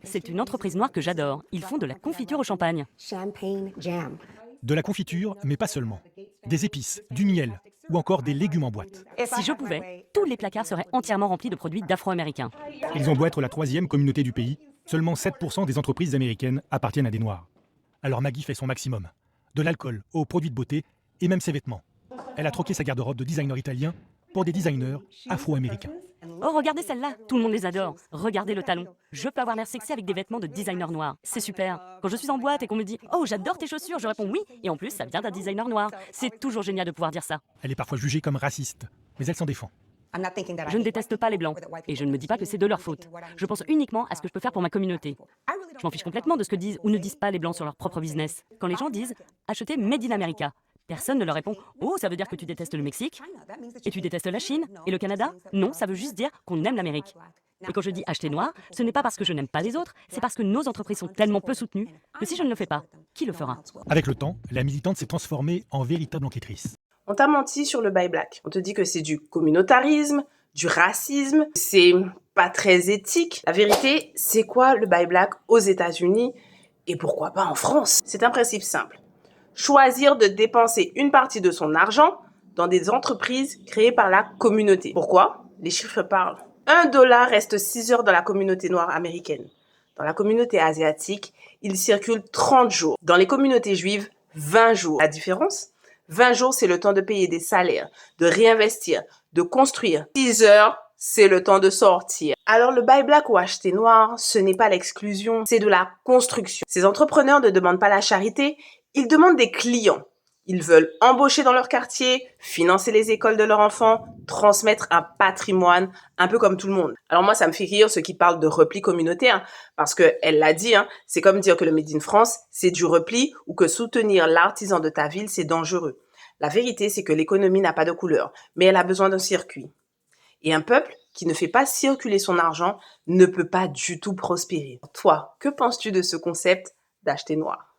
C'est une entreprise noire que j'adore. Ils font de la confiture au champagne. Champagne jam. De la confiture, mais pas seulement. Des épices, du miel ou encore des légumes en boîte. Si je pouvais, tous les placards seraient entièrement remplis de produits d'Afro-Américains. Ils ont beau être la 3e communauté du pays, seulement 7% des entreprises américaines appartiennent à des Noirs. Alors Maggie fait son maximum. De l'alcool aux produits de beauté et même ses vêtements. Elle a troqué sa garde-robe de designer italien pour des designers afro-américains. Oh, regardez celle-là, tout le monde les adore. Regardez le talon. Je peux avoir l'air sexy avec des vêtements de designer noir. C'est super. Quand je suis en boîte et qu'on me dit « Oh, j'adore tes chaussures », je réponds « Oui ». Et en plus, ça vient d'un designer noir. C'est toujours génial de pouvoir dire ça. Elle est parfois jugée comme raciste, mais elle s'en défend. Je ne déteste pas les blancs. Et je ne me dis pas que c'est de leur faute. Je pense uniquement à ce que je peux faire pour ma communauté. Je m'en fiche complètement de ce que disent ou ne disent pas les blancs sur leur propre business. Quand les gens disent « Achetez Made in America », personne ne leur répond « Oh, ça veut dire que tu détestes le Mexique ? Et tu détestes la Chine ? Et le Canada ? Non, ça veut juste dire qu'on aime l'Amérique. » Et quand je dis acheter noir, ce n'est pas parce que je n'aime pas les autres, c'est parce que nos entreprises sont tellement peu soutenues que si je ne le fais pas, qui le fera ? Avec le temps, la militante s'est transformée en véritable enquêtrice. On t'a menti sur le Buy Black. On te dit que c'est du communautarisme, du racisme, c'est pas très éthique. La vérité, c'est quoi le Buy Black aux États-Unis et pourquoi pas en France? C'est un principe simple. Choisir de dépenser une partie de son argent dans des entreprises créées par la communauté. Pourquoi? Les chiffres parlent. $1 reste 6 heures dans la communauté noire américaine. Dans la communauté asiatique, il circule 30 jours. Dans les communautés juives, 20 jours. La différence? 20 jours, c'est le temps de payer des salaires, de réinvestir, de construire. 6 heures, c'est le temps de sortir. Alors le buy black ou acheter noir, ce n'est pas l'exclusion, c'est de la construction. Ces entrepreneurs ne demandent pas la charité, ils demandent des clients. Ils veulent embaucher dans leur quartier, financer les écoles de leurs enfants, transmettre un patrimoine, un peu comme tout le monde. Alors moi, ça me fait rire ceux qui parlent de repli communautaire, parce que elle l'a dit, c'est comme dire que le Made in France, c'est du repli, ou que soutenir l'artisan de ta ville, c'est dangereux. La vérité, c'est que l'économie n'a pas de couleur, mais elle a besoin d'un circuit. Et un peuple qui ne fait pas circuler son argent ne peut pas du tout prospérer. Toi, que penses-tu de ce concept d'acheter noir ?